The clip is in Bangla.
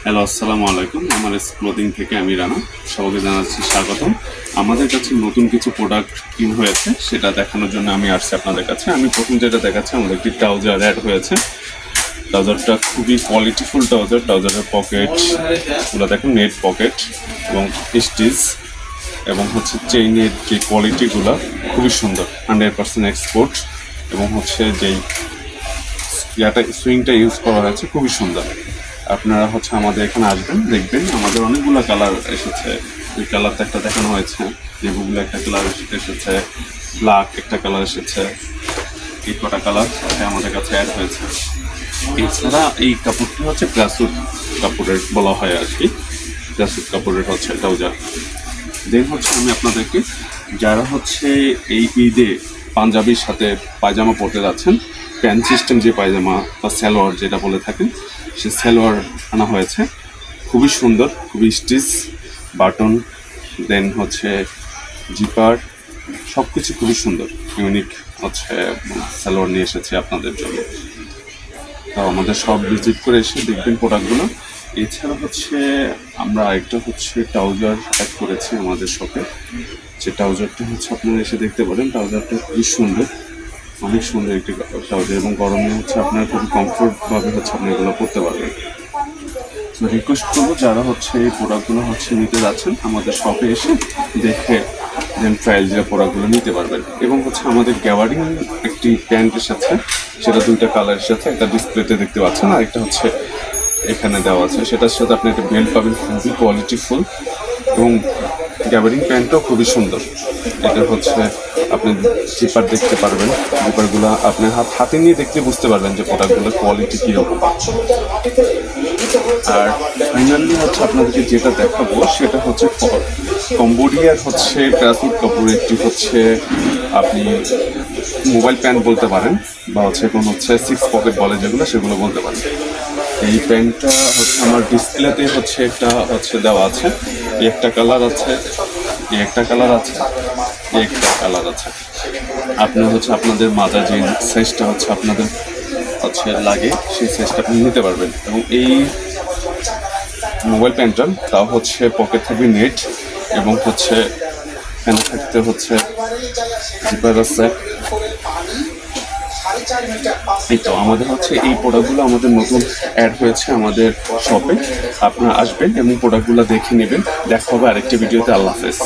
হ্যালো, আসসালামু আলাইকুম। আমার ক্লোদিং থেকে আমি রানা, সবাইকে জানাচ্ছি স্বাগতম। আমাদের কাছে নতুন কিছু প্রোডাক্ট ইন হয়েছে, সেটা দেখানোর জন্য আমি আসছি আপনাদের কাছে। আমি প্রথম যেটা দেখাচ্ছি, আমাদের একটি ট্রাউজার অ্যাড হয়েছে। ট্রাউজারটা খুবই কোয়ালিটিফুল ট্রাউজার। ট্রাউজারের পকেটগুলো দেখুন, নেট পকেট এবং স্টিচ এবং হচ্ছে চেইনের যে কোয়ালিটিগুলো খুবই সুন্দর, 100% এক্সপোর্ট। এবং হচ্ছে যেই সুইংটা ইউজ করা হয়েছে খুবই সুন্দর। আপনারা হচ্ছে আমাদের এখানে আসবেন, দেখবেন আমাদের অনেকগুলো কালার এসেছে। ওই কালারটা একটা দেখানো হয়েছে, যেগুলো একটা কালার এসেছে, ব্ল্যাক একটা কালার এসেছে, এই কটা কালার আমাদের কাছে অ্যাড হয়েছে। এছাড়া এই কাপড়টি হচ্ছে গ্রাসুট কাপড়ের বলা হয় আর কি, গ্রাসুট কাপড়ের হচ্ছে ট্রাউজার। দেন হচ্ছে আমি আপনাদেরকে, যারা হচ্ছে এই ঈদে পাঞ্জাবির সাথে পায়জামা পরতে যাচ্ছেন, প্যান্ট সিস্টেম যে পায়জামা বা সালোয়ার যেটা বলে থাকেন, সে সালোয়ার আনা হয়েছে। খুবই সুন্দর, খুবই স্টিচ, বাটন, দেন হচ্ছে জিপার, সব কিছু খুবই সুন্দর, ইউনিক হচ্ছে সালোয়ার নিয়ে এসেছে আপনাদের জন্য। তো আমাদের সব ভিজিট করে এসে দেখবেন প্রোডাক্টগুলো। এছাড়া হচ্ছে আমরা একটা হচ্ছে ট্রাউজার অ্যাড করেছি আমাদের শপে। যে ট্রাউজারটা হচ্ছে আপনারা এসে দেখতে পারেন। ট্রাউজারটা খুবই সুন্দর, অনেক সুন্দর একটি ট্রাউজার, এবং গরমে হচ্ছে আপনারা খুবই কমফোর্টভাবে হচ্ছে আপনি এগুলো পরতে পারবেন। তো রিকোয়েস্ট করবো, যারা হচ্ছে এই প্রোডাক্টগুলো হচ্ছে নিতে যাচ্ছেন, আমাদের শপে এসে দেখে দেন ট্রায়াল দিয়ে প্রোডাক্টগুলো নিতে পারবেন। এবং হচ্ছে আমাদের গ্যাবারিং একটি প্যান্ট এসেছে, সেটা দুইটা কালারের সাথে, একটা ডিসপ্লেতে দেখতে পাচ্ছেন, আর একটা হচ্ছে এখানে দেওয়া আছে। সেটার সাথে আপনি একটা বেল্ট পাবেন, খুবই কোয়ালিটিফুল, এবং গ্যাবারিং প্যান্টটাও খুবই সুন্দর। এটা হচ্ছে আপনি জিপার দেখতে পারবেন, জিপারগুলো আপনি হাতে নিয়ে দেখলে বুঝতে পারবেন যে প্রোডাক্টগুলোর কোয়ালিটি কীরকম। আর ফাইনালি হচ্ছে আপনাদেরকে যেটা দেখাবো, সেটা হচ্ছে কম্বোডিয়ার হচ্ছে গ্রাসুট কাপড়ের একটি হচ্ছে আপনি মোবাইল প্যান্ট বলতে পারেন, বা হচ্ছে কোনো হচ্ছে 6 পকেট বলে যেগুলো, সেগুলো বলতে পারেন। এই প্যান্টটা হচ্ছে আমার ডিসপ্লেতে হচ্ছে একটা হচ্ছে দেওয়া আছে। এই একটা কালার আছে, এই একটা কালার আছে, এই একটা কালার আছে। আপনি হচ্ছে আপনাদের মাথা যে সাইজটা হচ্ছে আপনাদের হচ্ছে লাগে, সেই সাইজটা আপনি নিতে পারবেন। এবং এই মোবাইল প্যান্টটা তাও হচ্ছে পকেট থাকবে নেট, এবং হচ্ছে প্যান্ট থাকতে হচ্ছে জিপার আছে। এই তো আমাদের হচ্ছে এই প্রোডাক্টগুলো আমাদের নতুন অ্যাড হয়েছে আমাদের শপে। আপনারা আসবেন এবং প্রোডাক্টগুলো দেখে নেবেন। দেখা হবে আরেকটি ভিডিওতে। আল্লাহ হাফেজ।